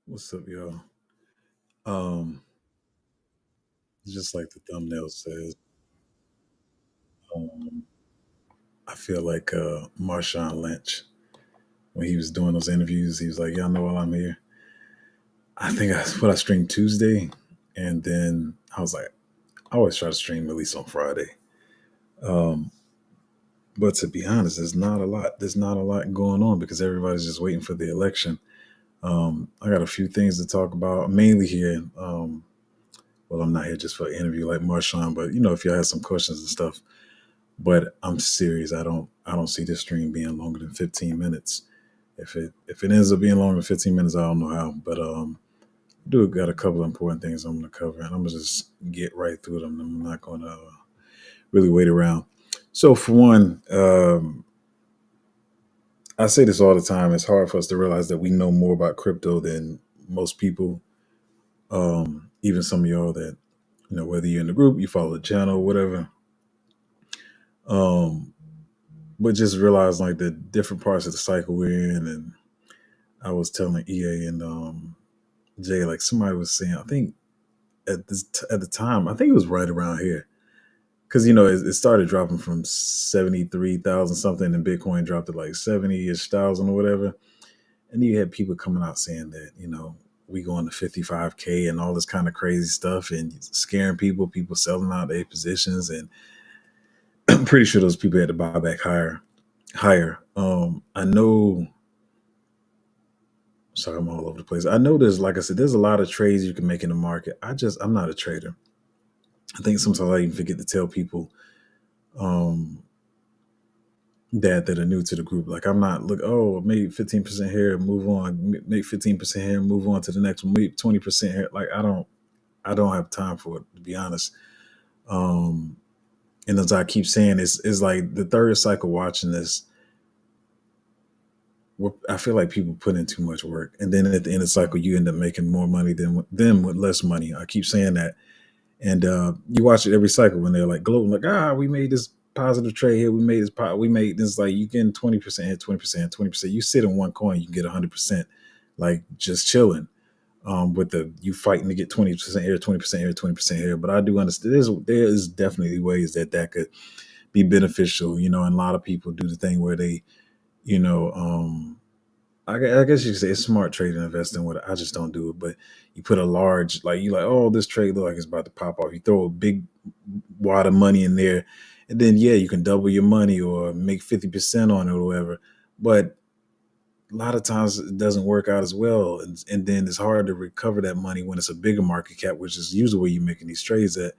What's up, y'all? Um, just like the thumbnail says, um, I feel like Marshawn Lynch when he was doing those interviews. He was like, "Y'all know while I'm here." I think that's what I streamed Tuesday, and then I was like, I always try to stream at least on Friday. Um, but to be honest, there's not a lot. There's not a lot going on because everybody's just waiting for the election. I got a few things to talk about, mainly here. Well, I'm not here just for an interview like Marshawn, but if you have some questions and stuff. But I'm serious. I don't see this stream being longer than 15 minutes. If it ends up being longer than 15 minutes, I don't know how. But I do got a couple of important things I'm gonna cover, and I'm gonna just get right through them. I'm not gonna really wait around. So for one, I say this all the time. It's hard for us to realize that we know more about crypto than most people. Even some of y'all that whether you're in the group, you follow the channel, whatever. Um, but just realize like the different parts of the cycle we're in. And I was telling EA and Jay, like somebody was saying, I think at the time, I think it was right around here because it started dropping from 73,000 something, and Bitcoin dropped to like 70ish thousand or whatever. And you had people coming out saying that we going to 55K and all this kind of crazy stuff and scaring people selling out their positions, and I'm pretty sure those people had to buy back higher. I know. Sorry, I'm all over the place. I know there's, like I said, there's a lot of trades you can make in the market. I'm not a trader. I think sometimes I even forget to tell people um, that are new to the group. Like I'm not look. Oh, maybe 15% here, move on. Make 15% here, move on to the next one. Maybe 20% here. Like I don't have time for it, to be honest. Um, and as I keep saying, it's like the third cycle watching this. I feel like people put in too much work, and then at the end of the cycle, you end up making more money than them with less money. I keep saying that, and you watch it every cycle when they're like gloating, like we made this positive trade here, we made this, like you getting 20% here, 20%, 20%. You sit in one coin, you can get 100%, like just chilling. With the you fighting to get 20% here, 20% here, 20% here. But I do understand there is definitely ways that could be beneficial, and a lot of people do the thing where they, you know, I guess you could say it's smart trading investing. What I just don't do it, but you put a large, like you like, oh, this trade look like it's about to pop off. You throw a big wad of money in there, and then yeah, you can double your money or make 50% on it or whatever. But a lot of times it doesn't work out as well, and then it's hard to recover that money when it's a bigger market cap, which is usually where you're making these trades at.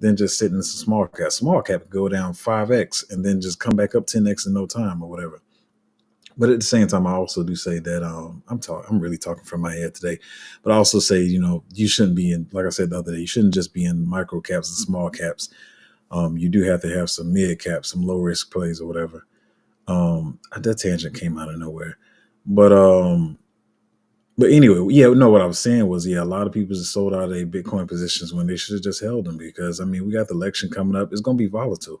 Then just sitting in some small cap. Small cap could go down 5x and then just come back up 10x in no time or whatever. But at the same time, I also do say that I'm really talking from my head today. But I also say, you shouldn't be in, like I said the other day, you shouldn't just be in micro caps and small caps. You do have to have some mid caps, some low risk plays or whatever. That tangent came out of nowhere. But but anyway, yeah, no, what I was saying was, yeah, a lot of people just sold out of their Bitcoin positions when they should have just held them, because I mean we got the election coming up. It's gonna be volatile.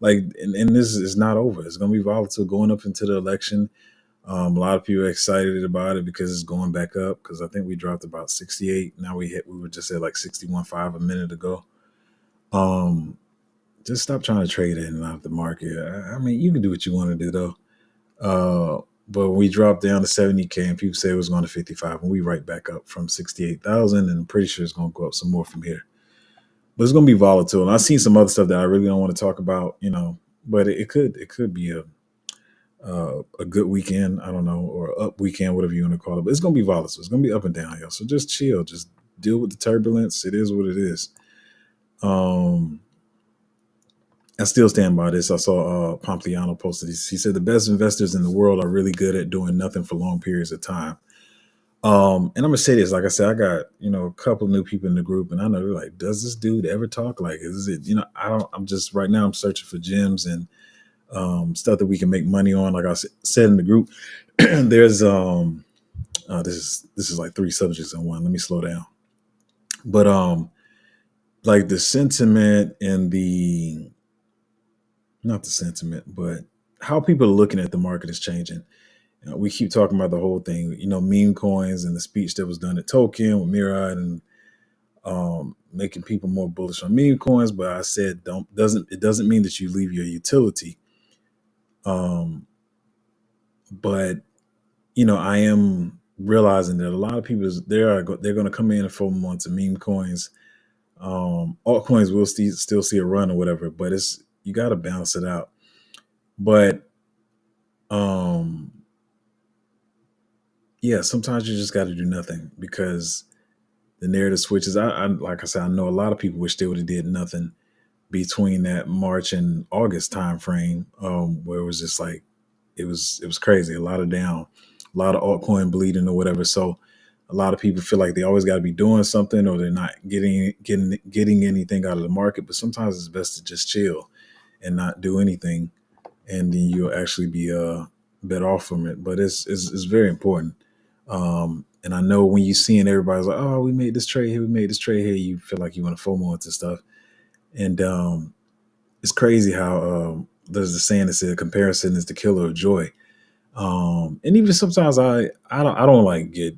Like, and this is not over. It's gonna be volatile going up into the election. A lot of people are excited about it because it's going back up. Because I think we dropped about 68. Now we were just at like 61.5 a minute ago. Um, just stop trying to trade in and out of the market. I mean, you can do what you want to do though. But when we dropped down to 70K and people say it was going to 55, and we right back up from 68,000, and I'm pretty sure it's going to go up some more from here. But it's going to be volatile. And I've seen some other stuff that I really don't want to talk about, but it could be a good weekend, I don't know, or up weekend, whatever you want to call it. But it's gonna be volatile. It's gonna be up and down here. So just chill. Just deal with the turbulence. It is what it is. Um, I still stand by this. I saw Pompliano posted this. He said the best investors in the world are really good at doing nothing for long periods of time. And I'm gonna say this, like I said, I got a couple new people in the group, and I know they're like, does this dude ever talk? Like, is it? I don't. I'm just right now. I'm searching for gems and stuff that we can make money on. Like I said in the group, there's this is like three subjects in one. Let me slow down. But like the sentiment and the not the sentiment, but how people are looking at the market is changing. We keep talking about the whole thing, meme coins and the speech that was done at Token with Mirad and making people more bullish on meme coins. But I said, it doesn't mean that you leave your utility. Um, but I am realizing that a lot of people they're going to come in and FOMO onto meme coins. Altcoins will still see a run or whatever, but you got to balance it out. But yeah, sometimes you just got to do nothing because the narrative switches. I like I said, I know a lot of people wish they would have did nothing between that March and August time frame, where it was just like it was crazy. A lot of down, a lot of altcoin bleeding or whatever. So a lot of people feel like they always got to be doing something or they're not getting anything out of the market. But sometimes it's best to just chill and not do anything, and then you'll actually be better off from it. But it's very important. And I know when you're seeing everybody's like, oh, we made this trade here, we made this trade here, you feel like you want to FOMO into stuff. And it's crazy how there's a saying that said comparison is the killer of joy. And even sometimes I don't like get,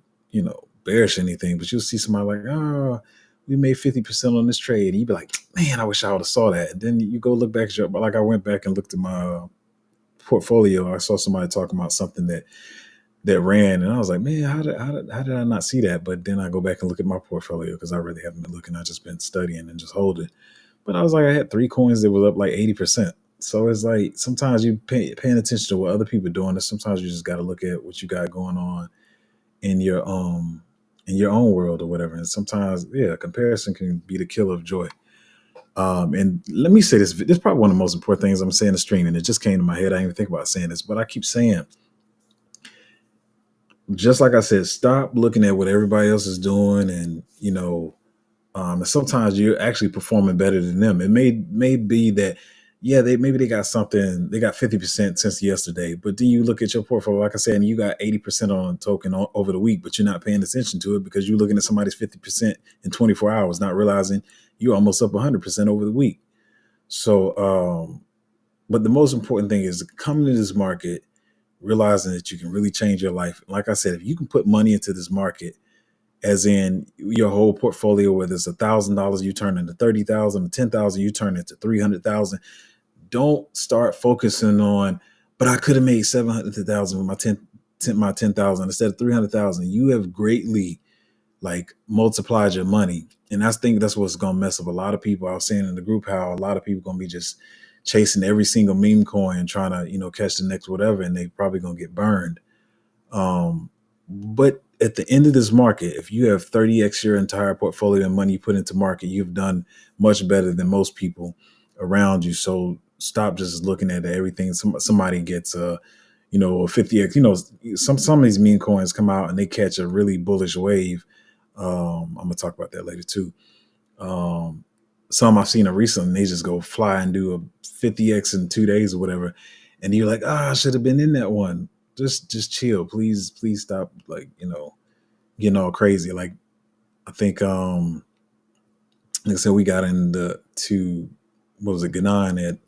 bearish or anything, but you'll see somebody like, oh, we made 50% on this trade. And you be like, man, I wish I would have saw that. And then you go look back at your, but like I went back and looked at my portfolio. I saw somebody talking about something that ran, and I was like, man, how did I not see that? But then I go back and look at my portfolio because I really haven't been looking. I've just been studying and just holding. But I was like, I had 3 coins that was up like 80%. So it's like sometimes you paying attention to what other people are doing, and sometimes you just got to look at what you got going on in your own world or whatever. And sometimes, yeah, comparison can be the killer of joy. And let me say this is probably one of the most important things I'm saying in the stream, and it just came to my head. I didn't even think about saying this, but I keep saying, just like I said, stop looking at what everybody else is doing, and and sometimes you're actually performing better than them. It may be that, yeah, they got something, they got 50% since yesterday, but then you look at your portfolio, like I said, and you got 80% on token over the week, but you're not paying attention to it because you're looking at somebody's 50% in 24 hours, not realizing you're almost up 100% over the week. So, but the most important thing is coming to this market, realizing that you can really change your life. Like I said, if you can put money into this market, as in your whole portfolio, whether it's $1,000, you turn into 30,000, or 10,000, you turn into 300,000. Don't start focusing on, but I could have made 700,000 with my 10,000 instead of 300,000. You have greatly multiplied your money, and I think that's what's gonna mess up a lot of people. I was saying in the group how a lot of people gonna be just chasing every single meme coin, trying to catch the next whatever, and they probably gonna get burned. But at the end of this market, if you have 30x your entire portfolio and money you put into market, you've done much better than most people around you. So stop just looking at everything. Somebody gets a 50x. Some of these meme coins come out and they catch a really bullish wave. I'm gonna talk about that later too. Some I've seen recently, they just go fly and do a 50x in 2 days or whatever, and you're like, I should have been in that one. Just chill, please stop getting all crazy. Like I think like I said, we got into what was it, Ganon at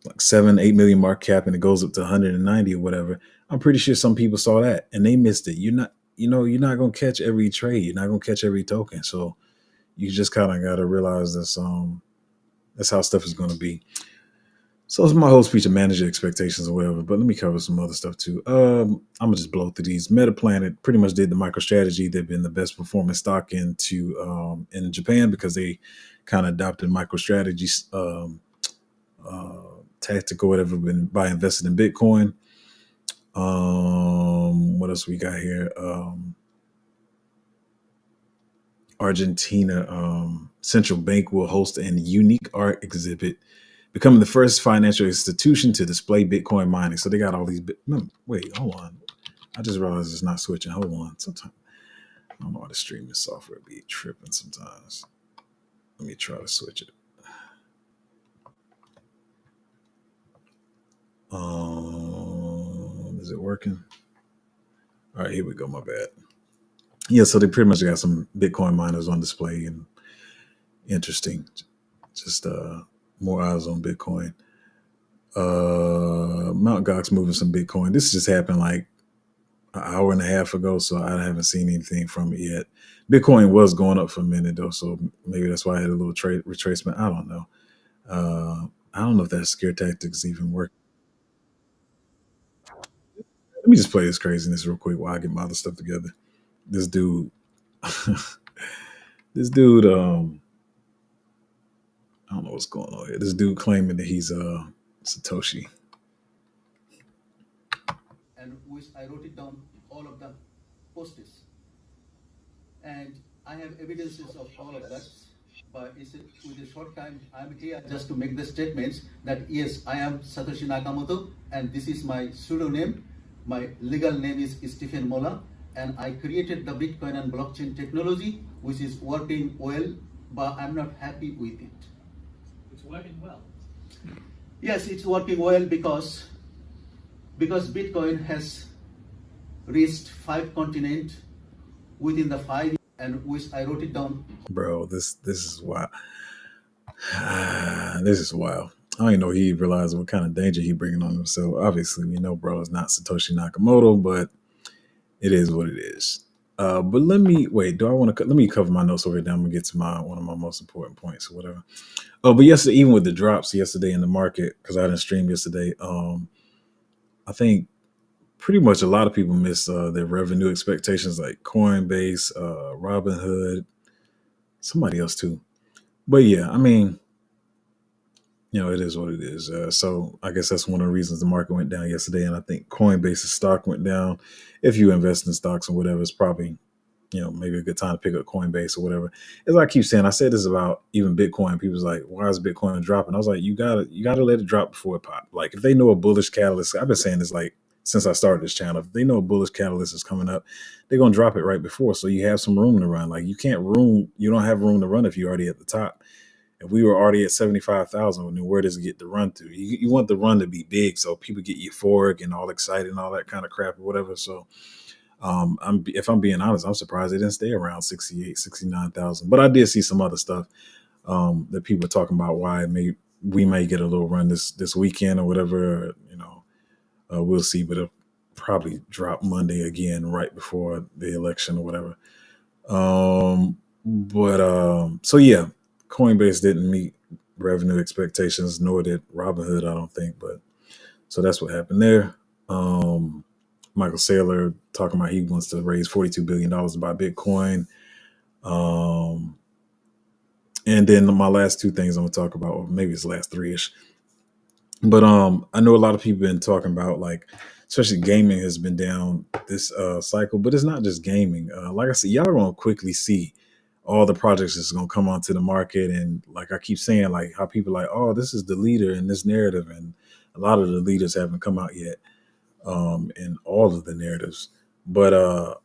like 7-8 million market cap, and it goes up to 190 or whatever. I'm pretty sure some people saw that and they missed it. You're not gonna catch every trade, you're not gonna catch every token. So you just kind of gotta realize that's how stuff is gonna be. So it's my whole speech to manage your expectations or whatever, but let me cover some other stuff too. I'm gonna just blow through these. MetaPlanet pretty much did the MicroStrategy. They've been the best performing stock in Japan because they kind of adopted MicroStrategy's tactic or whatever by investing in Bitcoin. What else we got here? Argentina Central Bank will host a unique art exhibit, becoming the first financial institution to display Bitcoin mining. So they got all these. Wait, hold on. I just realized it's not switching. Hold on. Sometimes I don't know why the streaming software be tripping sometimes. Let me try to switch it. Is it working? All right, here we go. My bad. Yeah, so they pretty much got some Bitcoin miners on display, and interesting. Just more eyes on Bitcoin. Mount Gox moving some Bitcoin. This just happened like an hour and a half ago, so I haven't seen anything from it yet. Bitcoin was going up for a minute though, so maybe that's why I had a little trade retracement. I don't know. I don't know if that scare tactics even work. Let me just play this craziness real quick while I get my other stuff together. This dude, this dude, I don't know what's going on here. This dude claiming that he's Satoshi. and which I wrote it down all of the posts, and I have evidences of all of that. But it's with a short time, I'm here just to make the statements that yes, I am Satoshi Nakamoto, and this is my pseudonym. My legal name is Stephen Mola, and I created the Bitcoin and blockchain technology, which is working well, but I'm not happy with it. It's working well. Yes, it's working well because Bitcoin has reached 5 continents within the 5, and which I wrote it down. Bro, this is wild. This is wild. I don't even know he realized what kind of danger he bringing on himself. Obviously, we know bro is not Satoshi Nakamoto, but it is what it is. But let me wait. Do I want to? Let me cover my notes over here. Then I'm gonna get to my one of my most important points or whatever. Oh, but yesterday, even with the drops yesterday in the market, because I didn't stream yesterday. I think pretty much a lot of people miss their revenue expectations, like Coinbase, Robinhood, somebody else too. But yeah, I mean, it is what it is. So I guess that's one of the reasons the market went down yesterday, and I think Coinbase's stock went down. If you invest in stocks or whatever, it's probably maybe a good time to pick up Coinbase or whatever. As I keep saying, I said this about even Bitcoin. People's like, why is Bitcoin dropping? I was like, you gotta let it drop before it pop. Like if they know a bullish catalyst, I've been saying this like since I started this channel. If they know a bullish catalyst is coming up, they're gonna drop it right before. So you have some room to run. Like you don't have room to run if you're already at the top. If we were already at 75,000, then where does it get the run to? You want the run to be big so people get euphoric and all excited and all that kind of crap or whatever. So if I'm being honest, I'm surprised they didn't stay around 68, 69,000. But I did see some other stuff that people are talking about why we may get a little run this weekend or whatever. We'll see, but it'll probably drop Monday again right before the election or whatever. But so yeah, Coinbase didn't meet revenue expectations, nor did Robinhood, I don't think. But so that's what happened there. Michael Saylor talking about he wants to raise $42 billion to buy Bitcoin. Um, and then my last two things I'm gonna talk about, or maybe it's the last three-ish. But I know a lot of people been talking about like, especially gaming has been down this cycle, but it's not just gaming. Like I said, y'all gonna quickly see all the projects that's gonna come onto the market, and like I keep saying, like how people are like, oh, this is the leader in this narrative, and a lot of the leaders haven't come out yet in all of the narratives. But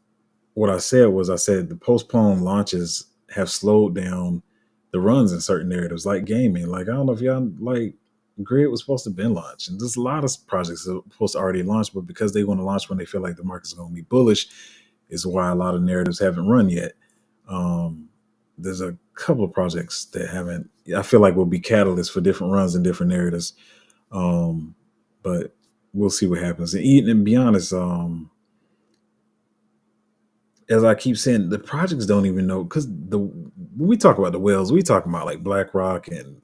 what I said the postponed launches have slowed down the runs in certain narratives, like gaming. Like I don't know if y'all like Grid was supposed to have been launched, and there's a lot of projects that are supposed to already launch, but because they want to launch when they feel like the market's going to be bullish, is why a lot of narratives haven't run yet. Um, there's a couple of projects that haven't. I feel like will be catalysts for different runs and different narratives. Um, but we'll see what happens. And be honest, as I keep saying, the projects don't even know because when we talk about the whales, we talk about like BlackRock and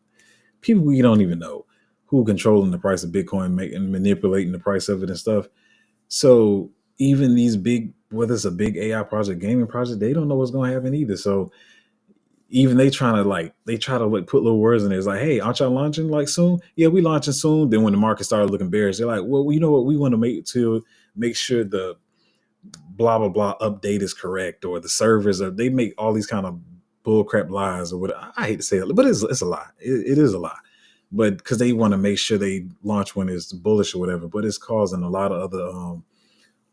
people we don't even know who controlling the price of Bitcoin, making manipulating the price of it and stuff. So even these big, whether it's a big AI project, gaming project, they don't know what's going to happen either. So even they try to like put little words in there. It's like, hey, aren't y'all launching like soon? Yeah, we launching soon. Then when the market started looking bearish, they're like, well, you know what? We want to make sure the blah blah blah update is correct, or the servers are, they make all these kind of bullcrap lies or what. I hate to say it, but it's a lie. It is a lie. But because they want to make sure they launch when it's bullish or whatever, but it's causing a lot of other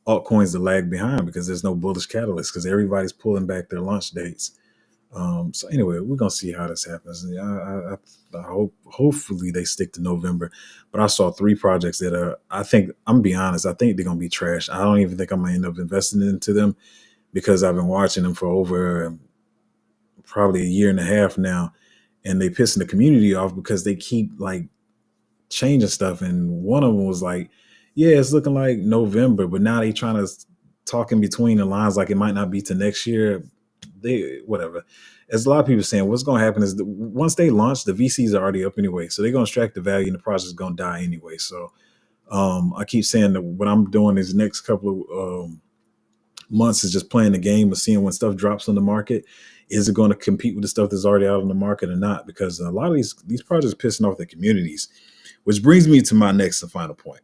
altcoins to lag behind because there's no bullish catalyst because everybody's pulling back their launch dates. So anyway, we're gonna see how this happens. Yeah, I hope hopefully they stick to November. But I saw three projects that are. I think I'm gonna be honest. I think they're gonna be trash. I don't even think I'm gonna end up investing into them because I've been watching them for over probably a year and a half now, and they pissing the community off because they keep like changing stuff, and one of them was like, "Yeah, it's looking like November," but now they trying to talk in between the lines like it might not be to next year. They whatever. As a lot of people saying, what's going to happen is once they launch, the VCs are already up anyway, so they're going to extract the value, and the project's going to die anyway. So I keep saying that what I'm doing is next couple of months is just playing the game of seeing when stuff drops on the market. Is it going to compete with the stuff that's already out on the market or not? Because a lot of these projects are pissing off the communities, which brings me to my next and final point.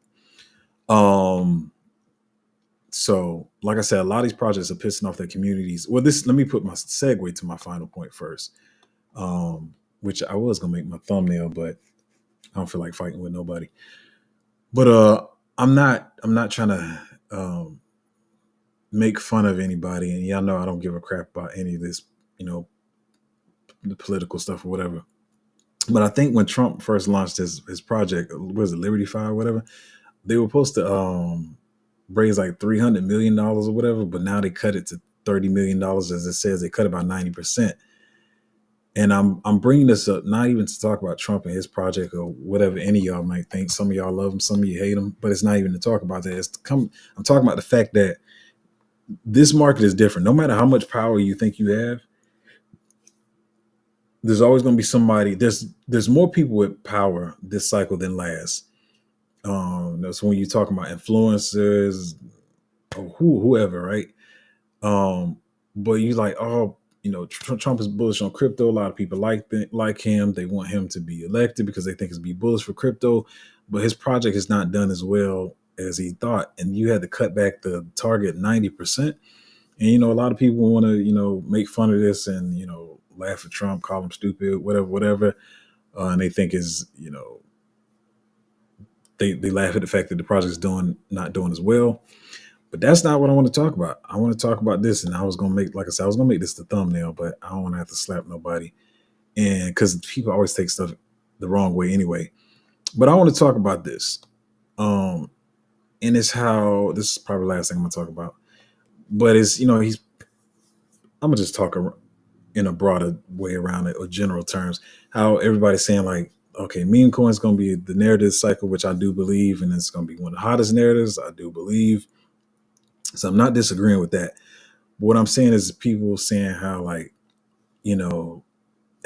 So, like I said, a lot of these projects are pissing off their communities. Well, let me put my segue to my final point first, which I was gonna make my thumbnail, but I don't feel like fighting with nobody. But I'm not trying to make fun of anybody, and y'all know I don't give a crap about any of this, the political stuff or whatever. But I think when Trump first launched his project, was it Liberty Fire or whatever, they were supposed to raise like $300 million or whatever, but now they cut it to $30 million, as it says. They cut it by 90%. And I'm bringing this up not even to talk about Trump and his project or whatever any of y'all might think. Some of y'all love him, some of you hate him, but it's not even to talk about that. I'm talking about the fact that this market is different. No matter how much power you think you have, there's always going to be somebody. There's more people with power this cycle than last. That's when you're talking about influencers or whoever, right? But you like, oh, Trump is bullish on crypto. A lot of people like him. They want him to be elected because they think it's be bullish for crypto. But his project is not done as well as he thought, and you had to cut back the target 90%. And a lot of people want to make fun of this and laugh at Trump, call him stupid, whatever, and they think is they laugh at the fact that the project's not doing as well. But that's not what I want to talk about. I want to talk about this, and I was gonna make, like I said, I was gonna make this the thumbnail, but I don't want to have to slap nobody, and because people always take stuff the wrong way anyway. But I want to talk about this, and it's how this is probably the last thing I'm gonna talk about. But it's I'm gonna just talk in a broader way around it, or general terms. How everybody's saying like, okay, meme coin is gonna be the narrative cycle, which I do believe, and it's gonna be one of the hottest narratives. I do believe. So I'm not disagreeing with that. But what I'm saying is people saying how like, and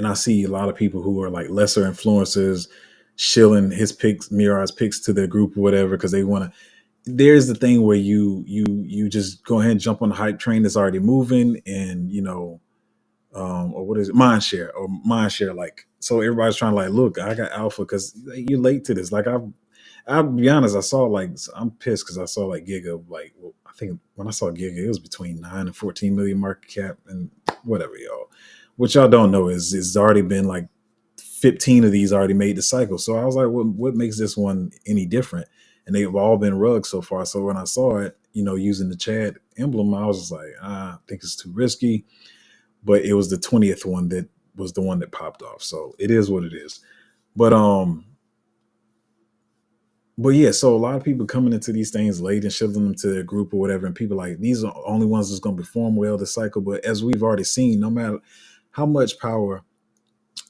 I see a lot of people who are like lesser influencers shilling his picks, Mirad's picks to their group or whatever, because they want to. There's the thing where you just go ahead and jump on the hype train that's already moving, and or what is it, mindshare, like, so everybody's trying to like, look, I got alpha because you're late to this. Like I'll be honest, I saw like, I'm pissed because I saw like Giga, like, well, I think when I saw Giga, it was between 9 and 14 million market cap, and whatever, y'all. What y'all don't know is it's already been like 15 of these already made the cycle. So I was like, what makes this one any different? And they've all been rugged so far. So when I saw it, using the Chad emblem, I was just like, I think it's too risky. But it was the 20th one that was the one that popped off. So it is what it is. But yeah, so a lot of people coming into these things late and shoving them to their group or whatever, and people like, these are the only ones that's going to perform well this cycle. But as we've already seen, no matter how much power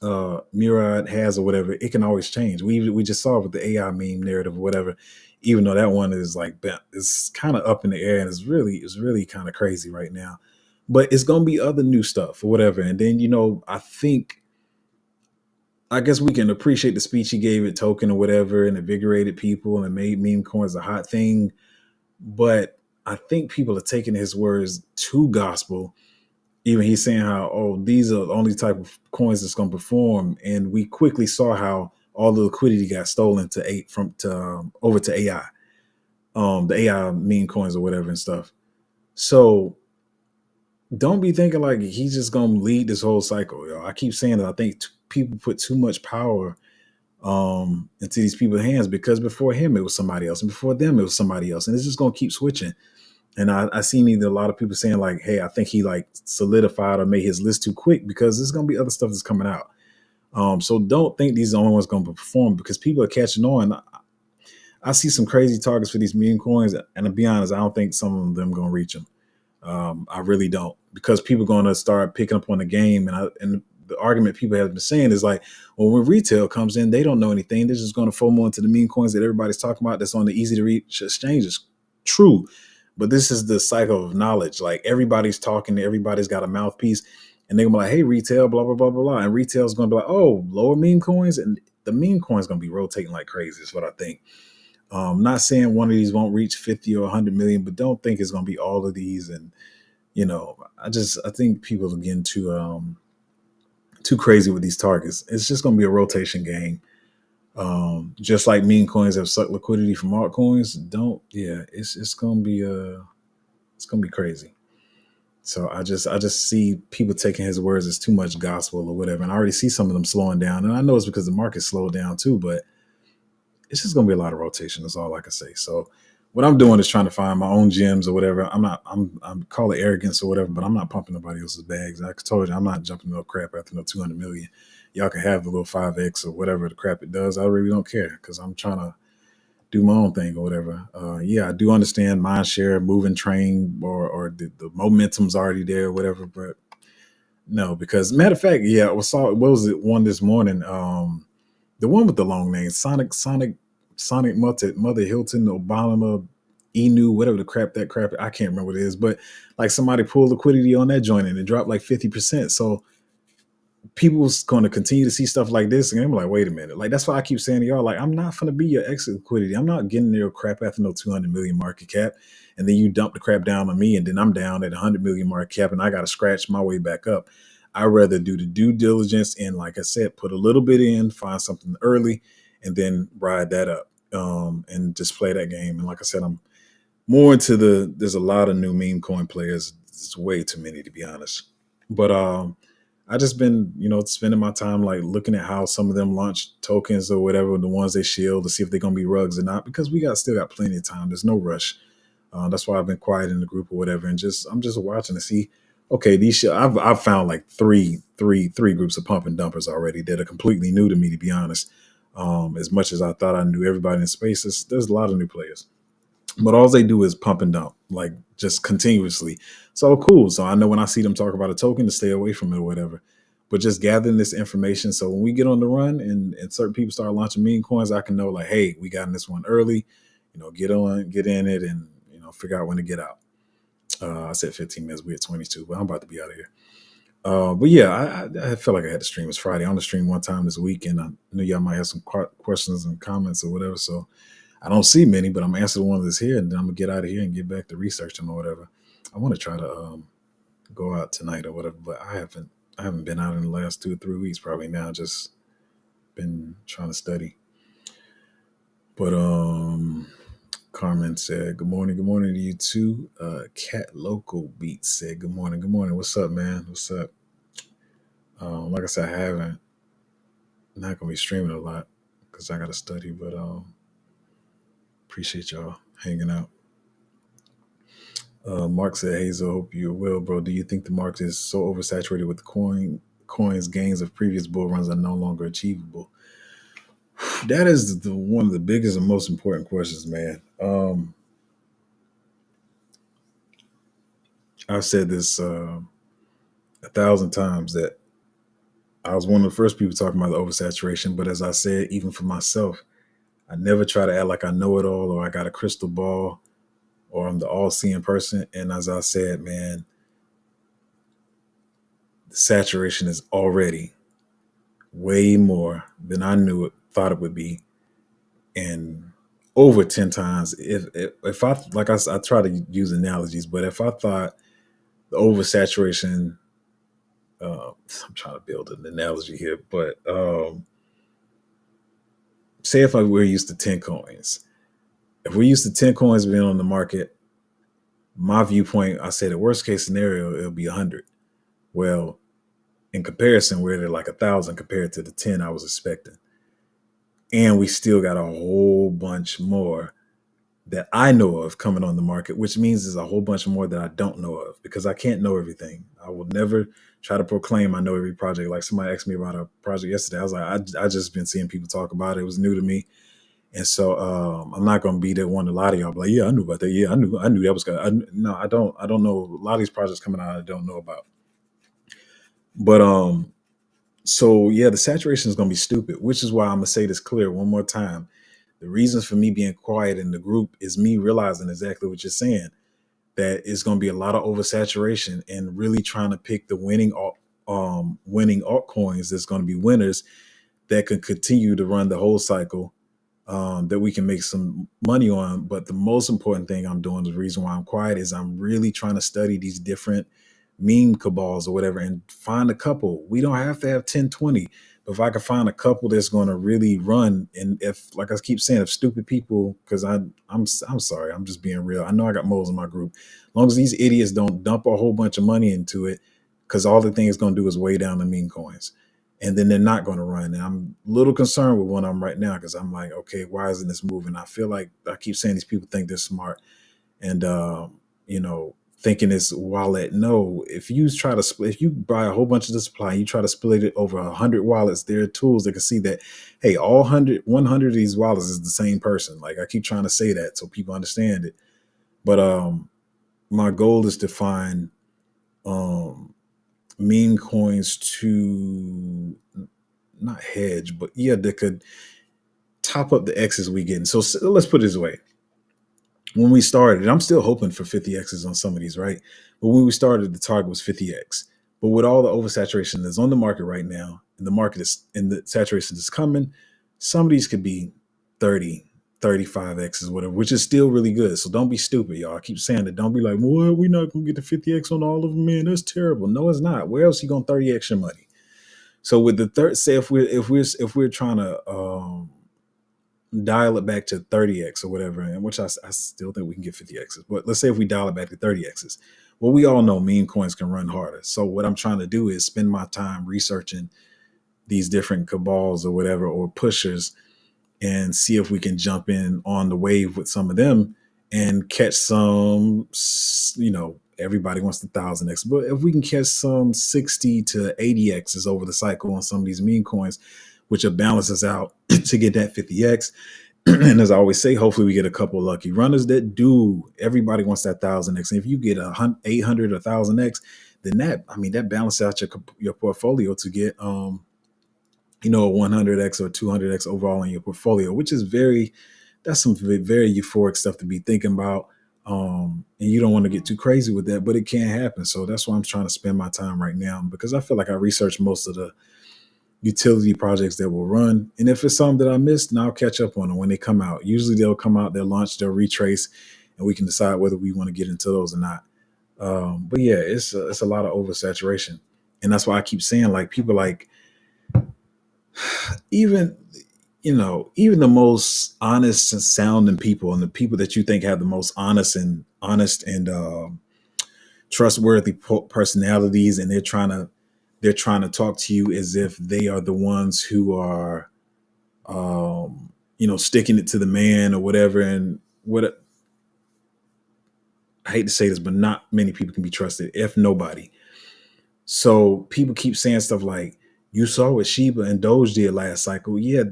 Murad has or whatever, it can always change. We just saw it with the AI meme narrative or whatever. Even though that one is like, it's kind of up in the air, and it's really kind of crazy right now. But it's going to be other new stuff or whatever. And then I guess we can appreciate the speech he gave at Token or whatever, and invigorated people and made meme coins a hot thing. But I think people are taking his words to gospel. Even he's saying how, oh, these are the only type of coins that's going to perform. And we quickly saw how all the liquidity got stolen over to AI, the AI meme coins or whatever and stuff. So don't be thinking like he's just going to lead this whole cycle. I keep saying that I think people put too much power into these people's hands, because before him it was somebody else, and before them it was somebody else, and it's just going to keep switching. And I seen either a lot of people saying like, hey, I think he like solidified or made his list too quick, because there's going to be other stuff that's coming out. So don't think these are the only ones going to perform, because people are catching on. I see some crazy targets for these meme coins, and to be honest, I don't think some of them going to reach them. I really don't, because people are going to start picking up on the game, and the argument people have been saying is like, well, when retail comes in, they don't know anything. They're just going to FOMO into the meme coins that everybody's talking about that's on the easy to reach exchanges. True. But this is the cycle of knowledge. Like everybody's talking, everybody's got a mouthpiece, and they're gonna be like, hey, retail, blah, blah, blah, blah, blah. And retail's gonna be like, oh, lower meme coins, and the meme coin's gonna be rotating like crazy, is what I think. Not saying one of these won't reach 50 or 100 million, but don't think it's gonna be all of these. And I think people are getting too crazy with these targets. It's just gonna be a rotation game. Just like meme coins have sucked liquidity from altcoins, it's gonna be crazy. So I just see people taking his words as too much gospel or whatever, and I already see some of them slowing down, and I know it's because the market slowed down too, but it's just gonna be a lot of rotation. That's all I can say. So what I'm doing is trying to find my own gems or whatever. I'm call it arrogance or whatever, but I'm not pumping nobody else's bags. I told you I'm not jumping no crap after no 200 million. Y'all can have the little 5x or whatever the crap it does. I really don't care because I'm trying to do my own thing or whatever. Yeah, I do understand mind share, moving train, or the momentum's already there or whatever, but no, because matter of fact, yeah, I saw what was it one this morning? The one with the long name, Sonic Mother Hilton, Obama, Enu, whatever that crap. I can't remember what it is, but like somebody pulled liquidity on that joint and it dropped like 50%. So people's going to continue to see stuff like this, and I'm like, wait a minute. Like that's why I keep saying to y'all, like, I'm not going to be your exit liquidity. I'm not getting your crap after no 200 million market cap, and then you dump the crap down on me, and then I'm down at 100 million market cap, and I got to scratch my way back up. I'd rather do the due diligence and, like I said, put a little bit in, find something early, and then ride that up, and just play that game. And like I said, I'm more into there's a lot of new meme coin players. It's way too many, to be honest. But I just been, spending my time like looking at how some of them launch tokens or whatever, the ones they shield, to see if they're gonna be rugs or not, because we still got plenty of time. There's no rush. That's why I've been quiet in the group or whatever, and I'm just watching to see. Okay, I've found like three groups of pump and dumpers already that are completely new to me, to be honest. As much as I thought I knew everybody in space, there's a lot of new players, but all they do is pump and dump, like just continuously. So cool. So I know when I see them talk about a token to stay away from it or whatever. But just gathering this information, so when we get on the run and certain people start launching meme coins, I can know like, hey, we got in this one early. Get in it, and figure out when to get out. I said 15 minutes. We're at 22, but I'm about to be out of here. But yeah, I felt like I had to stream. It's Friday. I'm on the stream one time this week, and I knew y'all might have some questions and comments or whatever. So I don't see many, but I'm gonna answer the one that's here, and then I'm gonna get out of here and get back to researching or whatever. I want to try to go out tonight or whatever, but I haven't been out in the last 2 or 3 weeks. Probably now, just been trying to study. But Carmen said, good morning to you too. Cat Local Beat said, good morning. What's up, man? What's up? Like I said, not gonna be streaming a lot because I gotta study, but appreciate y'all hanging out. Mark said, Hazel, hope you're well, bro. Do you think the market is so oversaturated with coins gains of previous bull runs are no longer achievable? That is one of the biggest and most important questions, man. I've said this 1,000 times that I was one of the first people talking about the oversaturation, but as I said, even for myself, I never try to act like I know it all or I got a crystal ball or I'm the all-seeing person. And as I said, man, the saturation is already way more than I thought it would be, and over 10 times. If I, like I try to use analogies, but if I thought the oversaturation, I'm trying to build an analogy here, but say if we're used to 10 coins, if we're used to 10 coins being on the market, my viewpoint, I say the worst case scenario, it'll be 100. Well, in comparison, we're at like 1,000 compared to the 10 I was expecting. And we still got a whole bunch more that I know of coming on the market, which means there's a whole bunch more that I don't know of, because I can't know everything. I will never try to proclaim I know every project. Like somebody asked me about a project yesterday. I was like, I just been seeing people talk about it. It was new to me. And so I'm not going to be that one to lie to y'all. But like, yeah, I knew about that. Yeah, I knew that was good. No, I don't know. A lot of these projects coming out I don't know about. But So yeah, the saturation is going to be stupid, which is why I'm gonna say this clear one more time. The reasons for me being quiet in the group is me realizing exactly what you're saying. That it's going to be a lot of oversaturation and really trying to pick the winning altcoins that's going to be winners that can continue to run the whole cycle, that we can make some money on. But the most important thing I'm doing, the reason why I'm quiet, is I'm really trying to study these different meme cabals or whatever and find a couple. We don't have to have 10, 20. But if I can find a couple that's going to really run, and if, like I keep saying, if stupid people, because I'm sorry, I'm just being real. I know I got moles in my group. As long as these idiots don't dump a whole bunch of money into it, because all the thing it's going to do is weigh down the meme coins, and then they're not going to run. And I'm a little concerned with one of them right now because I'm like, okay, why isn't this moving? I feel like I keep saying these people think they're smart, and you know, thinking it's wallet. No, if you try to split, if you buy a whole bunch of the supply, you try to split it over 100 wallets. There are tools that can see that, hey, all 100 of these wallets is the same person. Like I keep trying to say that so people understand it. But my goal is to find um meme coins to not hedge, but yeah, that could top up the X's we getting. So let's put it this way. When we started, I'm still hoping for 50X's on some of these, right? But when we started, the target was 50X. But with all the oversaturation that's on the market right now, and the market is, and the saturation is coming, some of these could be 30, 35X's, whatever, which is still really good. So don't be stupid, y'all. I keep saying that. Don't be like, well, we're not gonna get the 50X on all of them, man. That's terrible. No, it's not. Where else you gonna 30X your money? So with the third, say if we're trying to dial it back to 30X or whatever, and which I still think we can get 50X's, but let's say if we dial it back to 30X's, well, we all know meme coins can run harder. So what I'm trying to do is spend my time researching these different cabals or whatever, or pushers, and see if we can jump in on the wave with some of them and catch some, you know, everybody wants the 1000X, but if we can catch some 60 to 80X's over the cycle on some of these meme coins, which will balance us out to get that 50X. And as I always say, hopefully we get a couple of lucky runners that do. Everybody wants that 1000X. And if you get 800 or 1000X, then that balances out your portfolio to get you know, a 100X or 200X overall in your portfolio, which is that's some very euphoric stuff to be thinking about. And you don't want to get too crazy with that, but it can happen. So that's why I'm trying to spend my time right now, because I feel like I researched most of the utility projects that will run. And if it's something that I missed, then I'll catch up on them when they come out. Usually they'll come out, they'll launch, they'll retrace, and we can decide whether we want to get into those or not. But yeah, it's a lot of oversaturation. And that's why I keep saying, like, people like, even, you know, even the most honest and sounding people, and the people that you think have the most honest and trustworthy personalities, and they're trying to talk to you as if they are the ones who are you know, sticking it to the man or whatever. And what, I hate to say this, but not many people can be trusted, if nobody. So people keep saying stuff like, you saw what Shiba and Doge did last cycle. Yeah,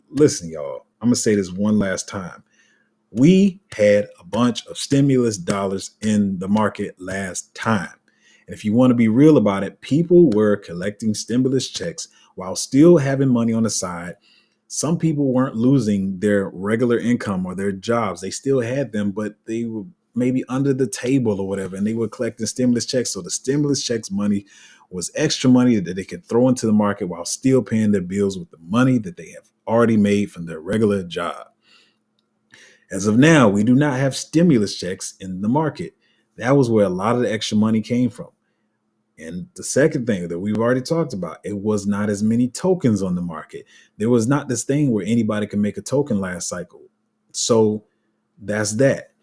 listen, y'all, I'm gonna say this one last time. We had a bunch of stimulus dollars in the market last time. And if you want to be real about it, people were collecting stimulus checks while still having money on the side. Some people weren't losing their regular income or their jobs. They still had them, but they were maybe under the table or whatever, and they were collecting stimulus checks. So the stimulus checks money was extra money that they could throw into the market while still paying their bills with the money that they have already made from their regular job. As of now, we do not have stimulus checks in the market. That was where a lot of the extra money came from. And the second thing that we've already talked about, it was not as many tokens on the market. There was not this thing where anybody can make a token last cycle. So that's that.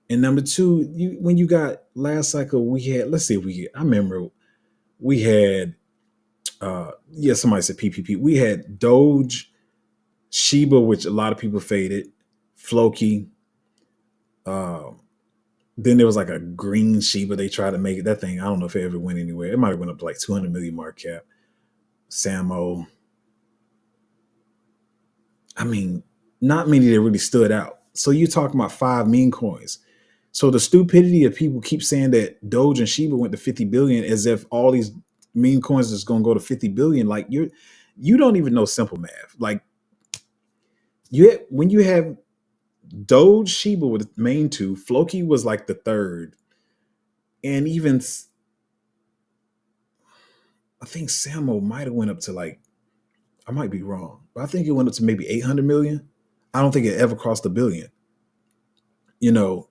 And number two, when you got last cycle, we had, let's see if we get, I remember we had, yeah, somebody said PPP. We had Doge, Shiba, which a lot of people faded, Floki. Then there was like a green Shiba. They tried to make it, that thing. I don't know if it ever went anywhere. It might have went up to like 200 million market cap. Samo. I mean, not many that really stood out. So you're talking about 5 meme coins. So the stupidity of people keep saying that Doge and Shiba went to 50 billion as if all these meme coins is going to go to 50 billion. Like you don't even know simple math. Like when you have Doge, Shiba with the main two, Floki was like the third, and even I think Samo might have went up to like, I might be wrong, but I think it went up to maybe 800 million. I don't think it ever crossed a billion.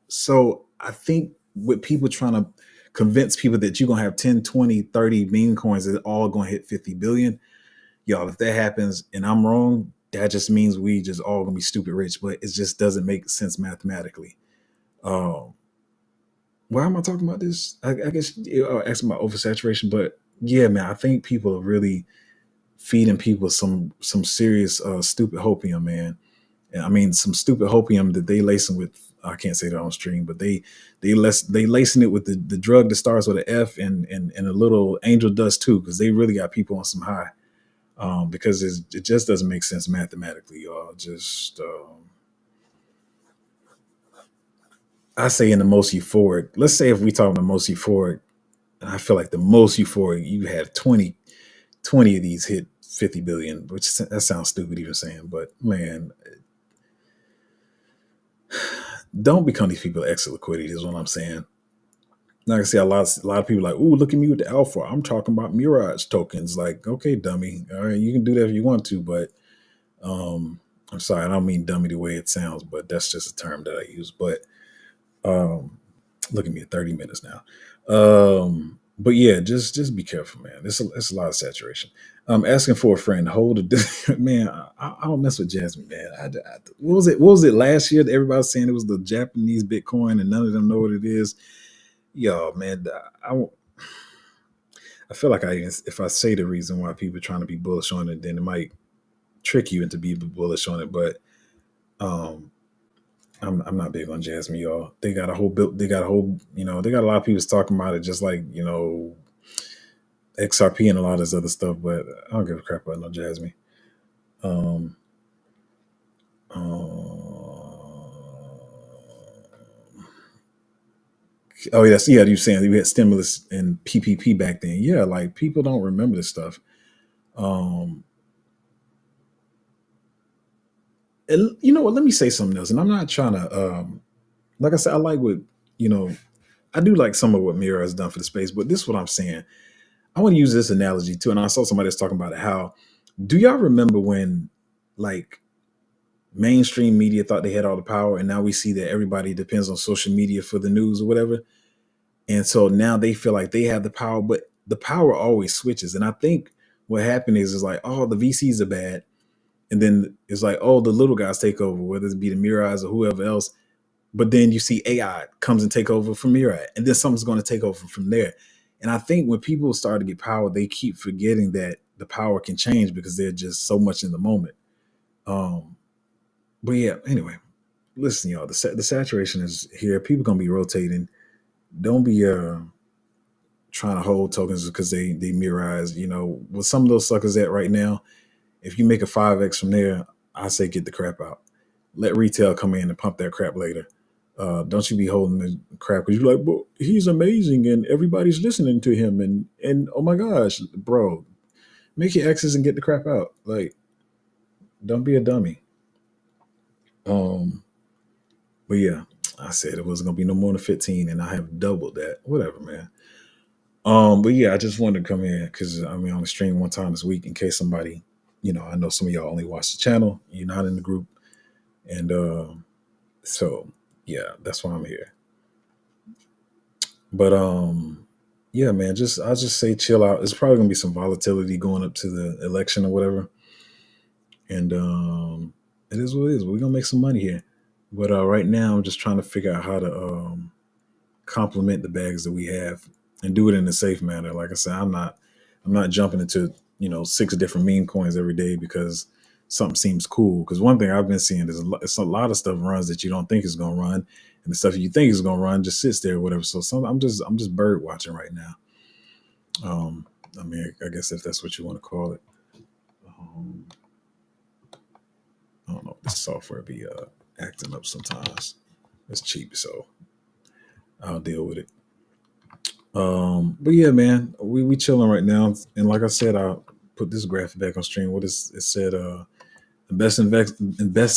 So I think with people trying to convince people that you're going to have 10, 20, 30 meme coins that all going to hit 50 billion, y'all, if that happens and I'm wrong, that just means we just all going to be stupid rich, but it just doesn't make sense mathematically. Um, why am I talking about this? I guess asking about oversaturation, but yeah, man, I think people are really feeding people some serious stupid hopium, man. And I mean, some stupid hopium that they lacing with. I can't say that on stream, but they lacing it with the drug that starts with an F and a little angel dust too, because they really got people on some high. Because it just doesn't make sense mathematically, y'all. Just I say in the most euphoric. Let's say if we talk the most euphoric, I feel like the most euphoric you had 20 of these hit 50 billion, which that sounds stupid even saying, but man, don't become these people extra liquidity is what I'm saying. Like I say, a lot of people like, ooh, look at me with the alpha. I'm talking about Mirage tokens. Like, okay, dummy. All right, you can do that if you want to, but um, I'm sorry, I don't mean dummy the way it sounds, but that's just a term that I use. But um, look at me at 30 minutes now. But yeah, just be careful, man. It's a lot of saturation. Asking for a friend, hold a man. I don't mess with Jasmine, man. What was it? What was it last year that everybody was saying it was the Japanese Bitcoin and none of them know what it is? Yo, man, I, I feel like if I say the reason why people are trying to be bullish on it, then it might trick you into being bullish on it. But um, I'm not big on Jasmine, y'all. They got a whole build. They got a whole, they got a lot of people talking about it, just like XRP and a lot of this other stuff. But I don't give a crap about no Jasmine. Um, oh yes, yeah. You saying we had stimulus and PPP back then? Yeah, like people don't remember this stuff. Um, and you know what? Let me say something else. And I'm not trying to, like I said, I like what you know. I do like some of what Mira has done for the space, but this is what I'm saying. I want to use this analogy too. And I saw somebody that's talking about it. How do y'all remember when, like, mainstream media thought they had all the power, and now we see that everybody depends on social media for the news or whatever, and so now they feel like they have the power, but the power always switches. And I think what happened is like, oh, the VCs are bad, and then it's like, oh, the little guys take over, whether it be the Mirais or whoever else. But then you see AI comes and take over from Mirai, and then something's going to take over from there. And I think when people start to get power, they keep forgetting that the power can change because they're just so much in the moment. Um, but yeah, anyway, listen, y'all, the saturation is here. People gonna be rotating. Don't be trying to hold tokens because they mirrorize. With some of those suckers at right now, if you make a 5x from there, I say get the crap out. Let retail come in and pump that crap later. Don't you be holding the crap because you're like, well, he's amazing and everybody's listening to him and oh my gosh, bro, make your X's and get the crap out. Like, don't be a dummy. Um, but yeah, I said it wasn't gonna be no more than 15, and I have doubled that. Whatever, man. But yeah, I just wanted to come in because I mean on the stream one time this week in case somebody, I know some of y'all only watch the channel, you're not in the group, and so yeah, that's why I'm here. But yeah, man, I'll just say chill out. It's probably gonna be some volatility going up to the election or whatever, and it is what it is. We're gonna make some money here, but right now I'm just trying to figure out how to complement the bags that we have and do it in a safe manner. Like I said, I'm not jumping into 6 different meme coins every day because something seems cool. Because one thing I've been seeing is it's a lot of stuff runs that you don't think is going to run, and the stuff you think is going to run just sits there or whatever. So I'm just bird watching right now. I mean, I guess if that's what you want to call it. Um, I don't know. This software be acting up sometimes. It's cheap, so I'll deal with it. But yeah, man, we chilling right now. And like I said, I'll put this graphic back on stream. What is it said? The best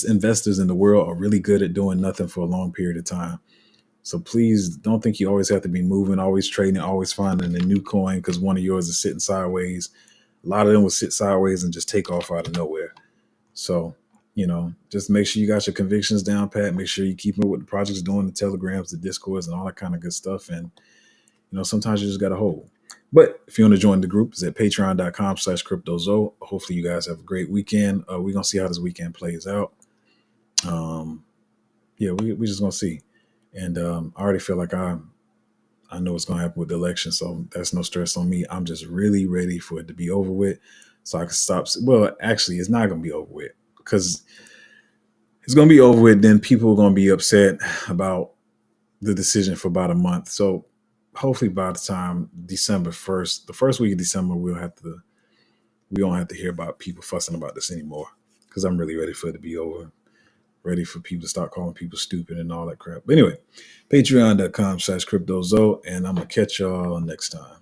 investors in the world are really good at doing nothing for a long period of time. So please don't think you always have to be moving, always trading, always finding a new coin because one of yours is sitting sideways. A lot of them will sit sideways and just take off out of nowhere. So, just make sure you got your convictions down pat. Make sure you keep up with the projects doing, the telegrams, the discords, and all that kind of good stuff. And, sometimes you just got to hold. But if you want to join the group, it's at patreon.com/cryptozo. Hopefully you guys have a great weekend. We're going to see how this weekend plays out. Yeah, we just going to see. And I already feel like I know what's going to happen with the election, so that's no stress on me. I'm just really ready for it to be over with so I can stop. Well, actually, it's not going to be over with because it's going to be over with. Then people are going to be upset about the decision for about a month. So hopefully by the time December 1st, the first week of December, we don't have to hear about people fussing about this anymore because I'm really ready for it to be over. Ready for people to start calling people stupid and all that crap. But anyway, patreon.com/cryptozo, and I'm going to catch y'all next time.